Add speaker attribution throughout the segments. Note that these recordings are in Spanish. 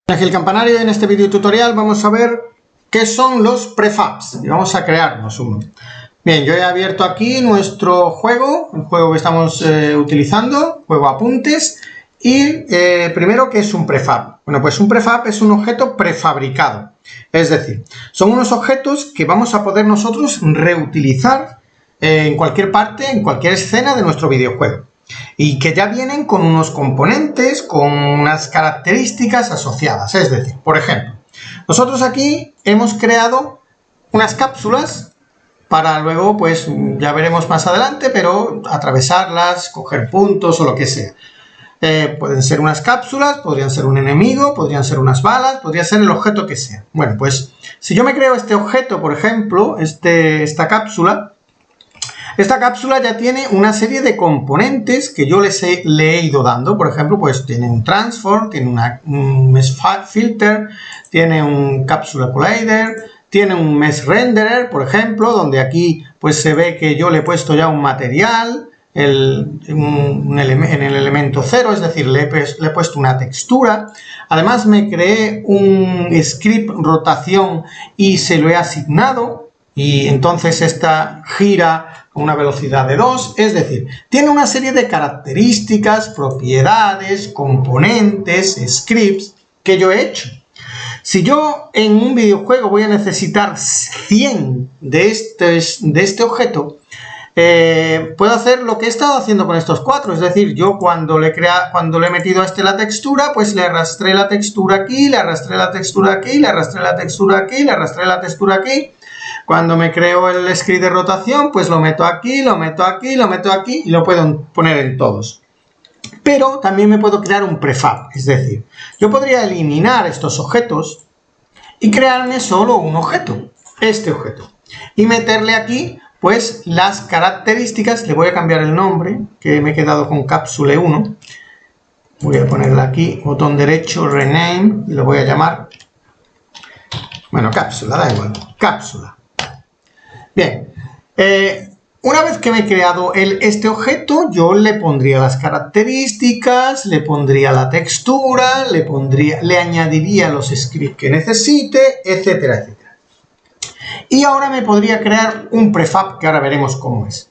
Speaker 1: Aquí el campanario. En este video tutorial vamos a ver qué son los prefabs y vamos a crearnos uno. Bien, yo he abierto aquí nuestro juego, el juego que estamos utilizando, juego apuntes. Y primero, ¿qué es un prefab? Bueno, pues un prefab es un objeto prefabricado. Es decir, son unos objetos que vamos a poder nosotros reutilizar en cualquier parte, en cualquier escena de nuestro videojuego. Y que ya vienen con unos componentes, con unas características asociadas. Es decir, por ejemplo, nosotros aquí hemos creado unas cápsulas para luego, pues ya veremos más adelante, pero atravesarlas, coger puntos o lo que sea. Pueden ser unas cápsulas, podrían ser un enemigo, podrían ser unas balas, podría ser el objeto que sea. Bueno, pues si yo me creo este objeto, por ejemplo, esta cápsula ya tiene una serie de componentes que yo le he ido dando. Por ejemplo, pues tiene un transform, tiene un mesh filter, tiene un cápsula collider, tiene un mesh renderer, por ejemplo, donde aquí pues se ve que yo le he puesto ya un material en el elemento 0, es decir, le he puesto una textura. Además me creé un script rotación y se lo he asignado, y entonces esta gira con una velocidad de 2, es decir, tiene una serie de características, propiedades, componentes, scripts que yo he hecho. Si yo en un videojuego voy a necesitar 100 de este objeto, puedo hacer lo que he estado haciendo con estos 4, es decir, yo cuando le he metido a la textura, pues le arrastré la textura aquí, le arrastré la textura aquí, le arrastré la textura aquí, le arrastré la textura aquí. Cuando me creo el script de rotación, pues lo meto aquí, lo meto aquí, lo meto aquí y lo puedo poner en todos. Pero también me puedo crear un prefab, es decir, yo podría eliminar estos objetos y crearme solo un objeto, este objeto, y meterle aquí pues las características. Le voy a cambiar el nombre, que me he quedado con cápsula 1. Voy a ponerle aquí, botón derecho, rename, y lo voy a llamar, bueno, cápsula, da igual, cápsula. Bien, una vez que me he creado este objeto, yo le pondría las características, le pondría la textura, le añadiría los scripts que necesite, etcétera, etcétera. Y ahora me podría crear un prefab, que ahora veremos cómo es.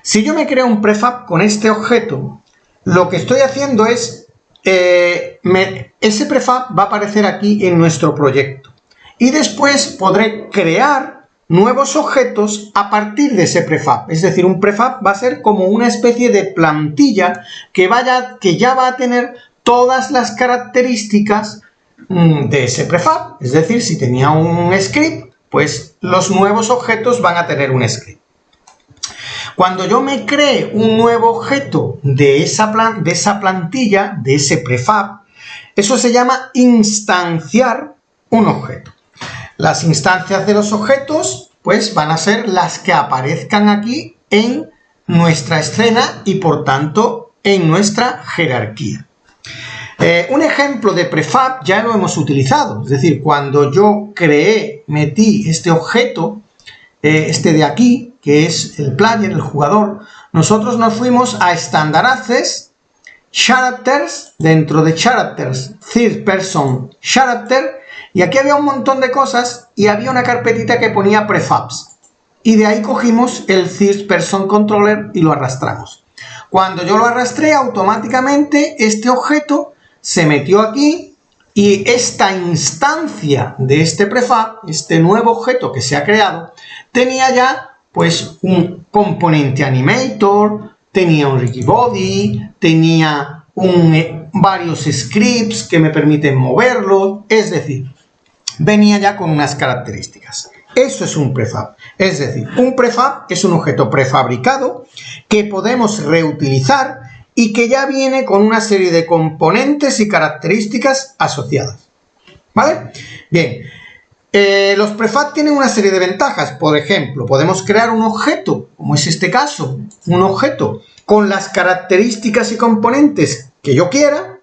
Speaker 1: Si yo me creo un prefab con este objeto, lo que estoy haciendo es, ese prefab va a aparecer aquí en nuestro proyecto. Y después podré crear nuevos objetos a partir de ese prefab. Es decir, un prefab va a ser como una especie de plantilla que ya va a tener todas las características de ese prefab. Es decir, si tenía un script, pues los nuevos objetos van a tener un script. Cuando yo me cree un nuevo objeto de esa plantilla, de ese prefab, eso se llama instanciar un objeto. Las instancias de los objetos pues van a ser las que aparezcan aquí en nuestra escena y por tanto en nuestra jerarquía. Un ejemplo de prefab ya lo hemos utilizado, es decir, cuando yo metí este objeto, este de aquí, que es el player, el jugador, nosotros nos fuimos a Standard Access, Characters, dentro de Characters, Third Person Character, y aquí había un montón de cosas y había una carpetita que ponía prefabs. Y de ahí cogimos el Third Person Controller y lo arrastramos. Cuando yo lo arrastré, automáticamente este objeto se metió aquí y esta instancia de este prefab, este nuevo objeto que se ha creado, tenía ya pues un componente animator, tenía un rigid body, tenía varios scripts que me permiten moverlo, es decir, venía ya con unas características. Eso es un prefab. Es decir, un prefab es un objeto prefabricado que podemos reutilizar y que ya viene con una serie de componentes y características asociadas. ¿Vale? Bien. Los prefab tienen una serie de ventajas. Por ejemplo, podemos crear un objeto, como es este caso, un objeto con las características y componentes que yo quiera,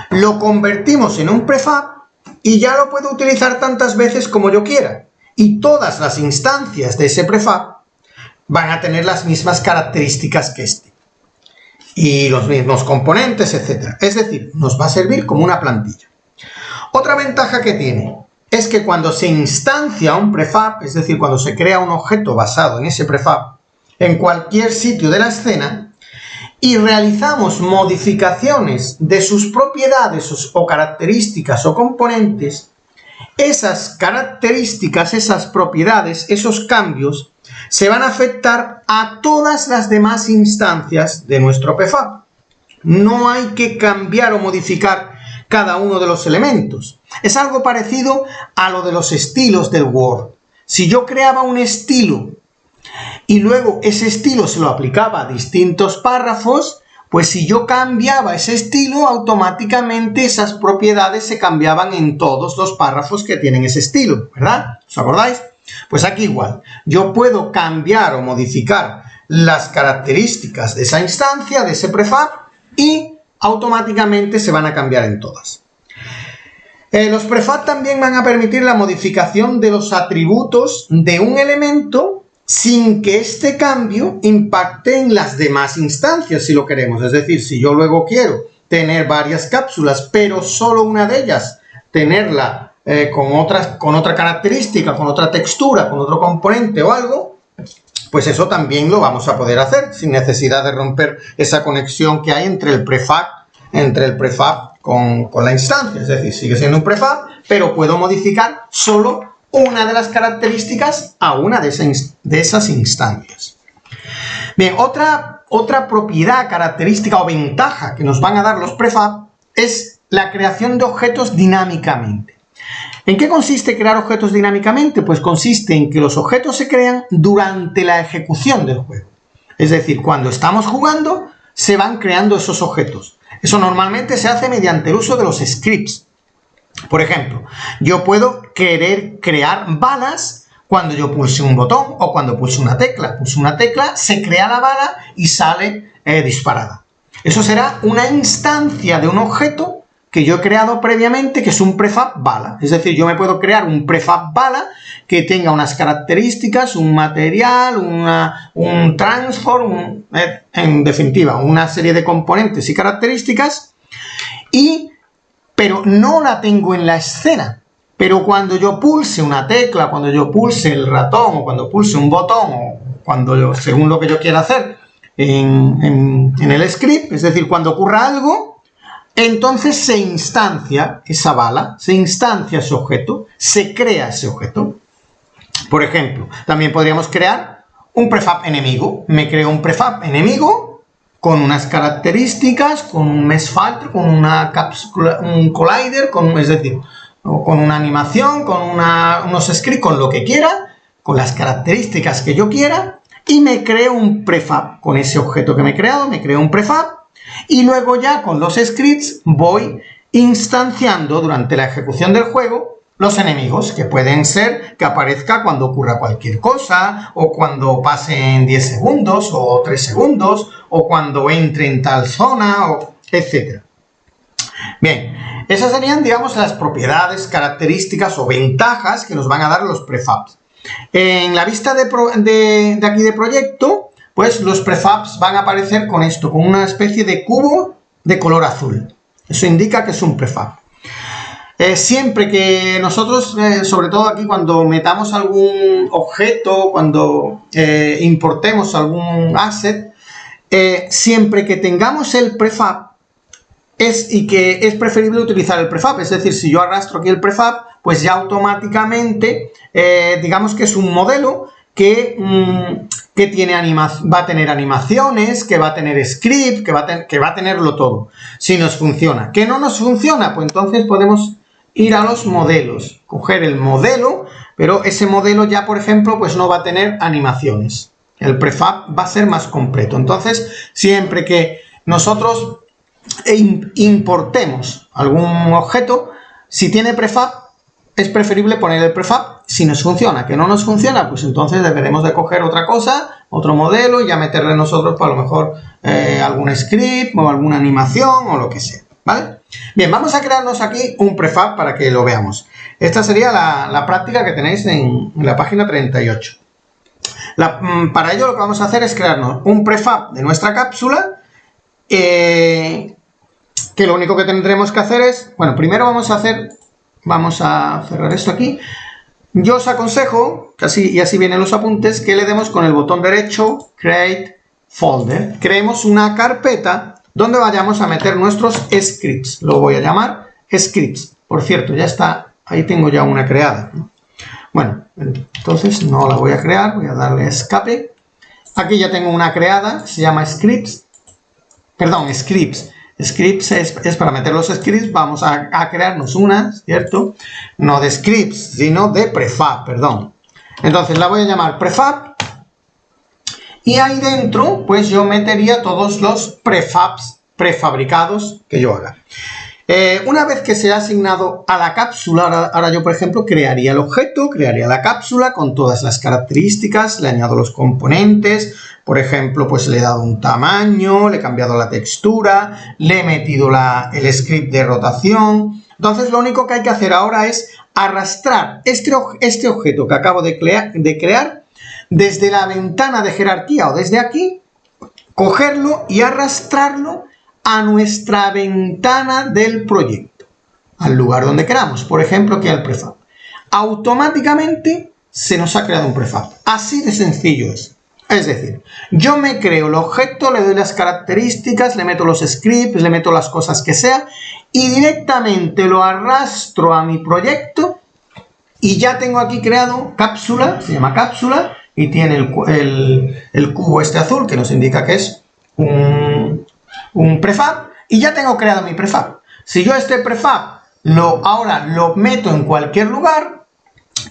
Speaker 1: lo convertimos en un prefab y ya lo puedo utilizar tantas veces como yo quiera. Y todas las instancias de ese prefab van a tener las mismas características que este. Y los mismos componentes, etc. Es decir, nos va a servir como una plantilla. Otra ventaja que tiene es que cuando se instancia un prefab, es decir, cuando se crea un objeto basado en ese prefab, en cualquier sitio de la escena, y realizamos modificaciones de sus propiedades o características o componentes, esas características, esas propiedades, esos cambios, se van a afectar a todas las demás instancias de nuestro prefab. No hay que cambiar o modificar cada uno de los elementos. Es algo parecido a lo de los estilos del Word. Si yo creaba un estilo y luego ese estilo se lo aplicaba a distintos párrafos, pues si yo cambiaba ese estilo, automáticamente esas propiedades se cambiaban en todos los párrafos que tienen ese estilo, ¿verdad? ¿Os acordáis? Pues aquí igual, yo puedo cambiar o modificar las características de esa instancia, de ese prefab, y automáticamente se van a cambiar en todas. Los prefab también van a permitir la modificación de los atributos de un elemento sin que este cambio impacte en las demás instancias, si lo queremos. Es decir, si yo luego quiero tener varias cápsulas, pero solo una de ellas tenerla con otra característica, con otra textura, con otro componente o algo, pues eso también lo vamos a poder hacer sin necesidad de romper esa conexión que hay entre el prefab con la instancia. Es decir, sigue siendo un prefab, pero puedo modificar solo una de las características a una de esas instancias. Bien, otra propiedad, característica o ventaja que nos van a dar los prefab es la creación de objetos dinámicamente. ¿En qué consiste crear objetos dinámicamente? Pues consiste en que los objetos se crean durante la ejecución del juego. Es decir, cuando estamos jugando, se van creando esos objetos. Eso normalmente se hace mediante el uso de los scripts. Por ejemplo, yo puedo querer crear balas cuando yo pulse un botón o cuando pulse una tecla. Pulse una tecla, se crea la bala y sale disparada. Eso será una instancia de un objeto que yo he creado previamente, que es un prefab bala. Es decir, yo me puedo crear un prefab bala que tenga unas características, un material, un transform, en definitiva, una serie de componentes y características, pero no la tengo en la escena. Pero cuando yo pulse una tecla, cuando yo pulse el ratón, o cuando pulse un botón, o según lo que yo quiera hacer en el script, es decir, cuando ocurra algo, entonces se instancia esa bala, se instancia ese objeto, se crea ese objeto. Por ejemplo, también podríamos crear un prefab enemigo. Me creo un prefab enemigo con unas características, con un mesh filter, con una cápsula, un collider, es decir, con una animación, con unos scripts, con lo que quiera, con las características que yo quiera, y me creo un prefab. Con ese objeto que me he creado, me creo un prefab. Y luego ya con los scripts voy instanciando durante la ejecución del juego los enemigos, que pueden ser que aparezca cuando ocurra cualquier cosa, o cuando pasen 10 segundos, o 3 segundos, o cuando entre en tal zona, etc. Bien, esas serían, digamos, las propiedades, características o ventajas que nos van a dar los prefabs. En la vista de aquí de proyecto, pues los prefabs van a aparecer con esto, con una especie de cubo de color azul. Eso indica que es un prefab. Siempre que nosotros, sobre todo aquí cuando metamos algún objeto, cuando importemos algún asset, siempre que tengamos el prefab, y que es preferible utilizar el prefab. Es decir, si yo arrastro aquí el prefab, pues ya automáticamente, digamos que es un modelo que va a tener animaciones, que va a tener script, que va a tenerlo todo. Si nos funciona. ¿Qué no nos funciona? Pues entonces podemos ir a los modelos, coger el modelo, pero ese modelo ya, por ejemplo, pues no va a tener animaciones. El prefab va a ser más completo. Entonces, siempre que nosotros importemos algún objeto, si tiene prefab, es preferible poner el prefab. Si nos funciona. Que no nos funciona, pues entonces deberemos de coger otra cosa, otro modelo, y ya meterle nosotros, pues a lo mejor, algún script o alguna animación o lo que sea, ¿vale? Bien, vamos a crearnos aquí un prefab para que lo veamos. Esta sería la práctica que tenéis en la página 38. Para ello lo que vamos a hacer es crearnos un prefab de nuestra cápsula, que lo único que tendremos que hacer es, bueno, primero vamos a hacer vamos a cerrar esto aquí. Yo os aconsejo, y así vienen los apuntes, que le demos con el botón derecho, Create Folder. Creemos una carpeta donde vayamos a meter nuestros scripts. Lo voy a llamar scripts. Por cierto, ya está, ahí tengo ya una creada, ¿no? Bueno, entonces no la voy a crear, voy a darle a escape. Aquí ya tengo una creada, se llama scripts. Perdón, scripts. Scripts es para meter los scripts, vamos a crearnos una, ¿cierto? No de scripts, sino de prefab, perdón. Entonces la voy a llamar prefab. Y ahí dentro, pues yo metería todos los prefabs, prefabricados que yo haga. Una vez que se ha asignado a la cápsula, ahora yo, por ejemplo, crearía el objeto, crearía la cápsula con todas las características, le añado los componentes, por ejemplo, pues le he dado un tamaño, le he cambiado la textura, le he metido el script de rotación. Entonces, lo único que hay que hacer ahora es arrastrar este objeto que acabo de crear desde la ventana de jerarquía o desde aquí, cogerlo y arrastrarlo a nuestra ventana del proyecto, al lugar donde queramos, por ejemplo, aquí al prefab. Automáticamente se nos ha creado un prefab. Así de sencillo es. Es decir, yo me creo el objeto, le doy las características, le meto los scripts, le meto las cosas que sea y directamente lo arrastro a mi proyecto y ya tengo aquí creado cápsula, se llama cápsula y tiene el cubo este azul que nos indica que es un prefab y ya tengo creado mi prefab. Si yo este prefab ahora lo meto en cualquier lugar,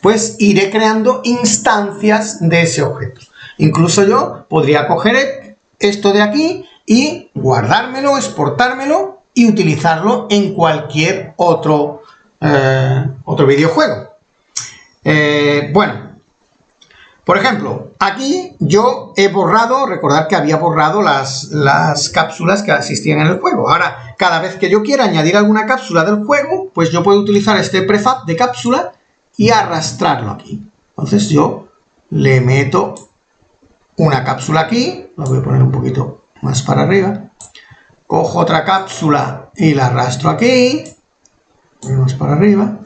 Speaker 1: pues iré creando instancias de ese objeto. Incluso yo podría coger esto de aquí y guardármelo, exportármelo y utilizarlo en cualquier otro videojuego. Bueno, por ejemplo, aquí yo he borrado, recordad que había borrado las cápsulas que existían en el juego. Ahora, cada vez que yo quiera añadir alguna cápsula del juego, pues yo puedo utilizar este prefab de cápsula y arrastrarlo aquí. Entonces yo le meto una cápsula aquí, la voy a poner un poquito más para arriba. Cojo otra cápsula y la arrastro aquí, más para arriba.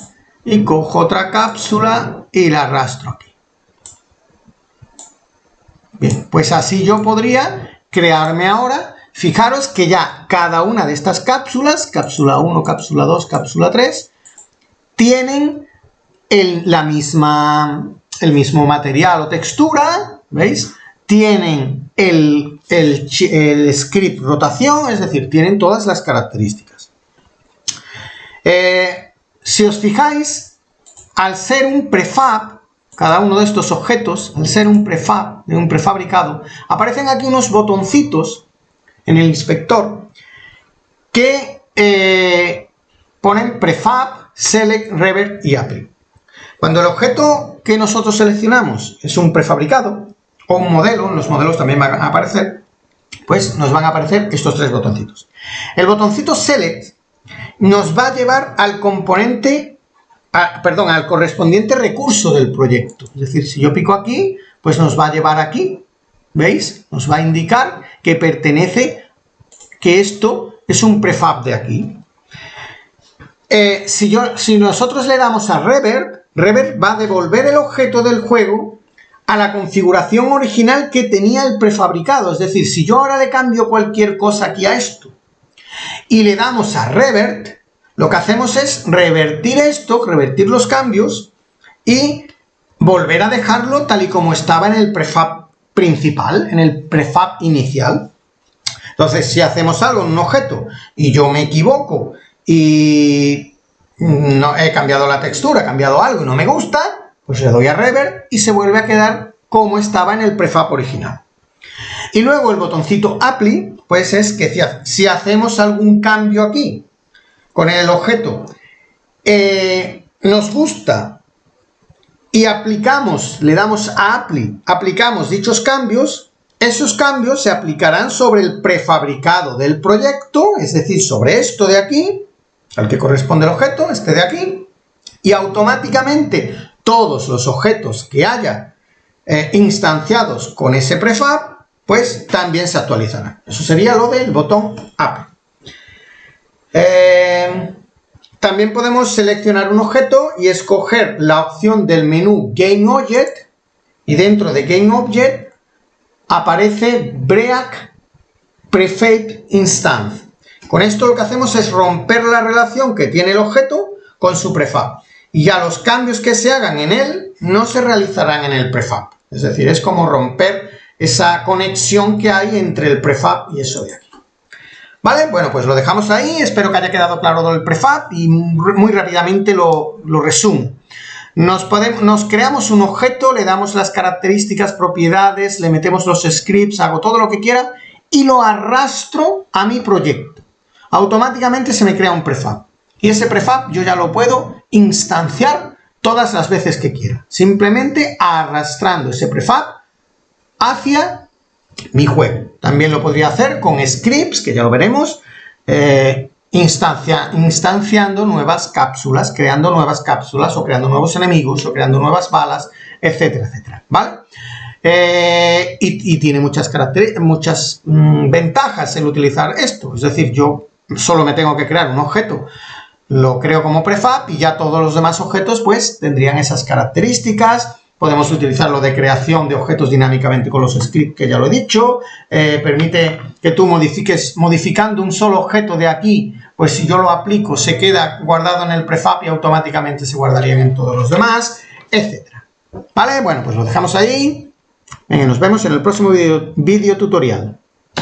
Speaker 1: Y cojo otra cápsula y la arrastro aquí. Bien, pues así yo podría crearme ahora. Fijaros que ya cada una de estas cápsulas, cápsula 1, cápsula 2, cápsula 3, tienen el mismo material o textura, ¿veis? Tienen el script rotación, es decir, tienen todas las características. Si os fijáis, al ser un prefab, cada uno de estos objetos, al ser un prefabricado, aparecen aquí unos botoncitos en el inspector que ponen prefab, select, revert y apply. Cuando el objeto que nosotros seleccionamos es un prefabricado o un modelo, en los modelos también van a aparecer, pues nos van a aparecer estos tres botoncitos. El botoncito select nos va a llevar al componente, al correspondiente recurso del proyecto. Es decir, si yo pico aquí, pues nos va a llevar aquí, ¿veis? Nos va a indicar que pertenece, que esto es un prefab de aquí. Si nosotros le damos a revert va a devolver el objeto del juego a la configuración original que tenía el prefabricado. Es decir, si yo ahora le cambio cualquier cosa aquí a esto y le damos a revert, lo que hacemos es revertir esto, revertir los cambios y volver a dejarlo tal y como estaba en el prefab principal, en el prefab inicial. Entonces, si hacemos algo en un objeto y yo me equivoco y no he cambiado la textura, he cambiado algo y no me gusta, pues le doy a revert y se vuelve a quedar como estaba en el prefab original. Y luego el botoncito apply, pues es que si hacemos algún cambio aquí con el objeto, nos gusta y aplicamos, le damos a apply, aplicamos dichos cambios, esos cambios se aplicarán sobre el prefabricado del proyecto, es decir, sobre esto de aquí, al que corresponde el objeto, este de aquí, y automáticamente todos los objetos que haya instanciados con ese prefab, pues también se actualizarán. Eso sería lo del botón apply. También podemos seleccionar un objeto y escoger la opción del menú GameObject, y dentro de GameObject aparece Break Prefab Instance. Con esto lo que hacemos es romper la relación que tiene el objeto con su prefab. Y ya los cambios que se hagan en él no se realizarán en el prefab. Es decir, es como romper esa conexión que hay entre el prefab y eso de aquí. ¿Vale? Bueno, pues lo dejamos ahí. Espero que haya quedado claro lo del prefab y muy rápidamente lo resumo. Nos creamos un objeto, le damos las características, propiedades, le metemos los scripts, hago todo lo que quiera y lo arrastro a mi proyecto. Automáticamente se me crea un prefab. Y ese prefab yo ya lo puedo instanciar todas las veces que quiera. Simplemente arrastrando ese prefab hacia mi juego. También lo podría hacer con scripts, que ya lo veremos, instanciando nuevas cápsulas, creando nuevas cápsulas, o creando nuevos enemigos, o creando nuevas balas, etcétera, etcétera, ¿vale? Y tiene muchas ventajas el utilizar esto. Es decir, yo solo me tengo que crear un objeto, lo creo como prefab y ya todos los demás objetos pues tendrían esas características. Podemos utilizarlo de creación de objetos dinámicamente con los scripts, que ya lo he dicho. Permite que tú modificando un solo objeto de aquí, pues si yo lo aplico se queda guardado en el prefab y automáticamente se guardarían en todos los demás, etcétera. ¿Vale? Bueno, pues lo dejamos ahí. Venga, nos vemos en el próximo video tutorial.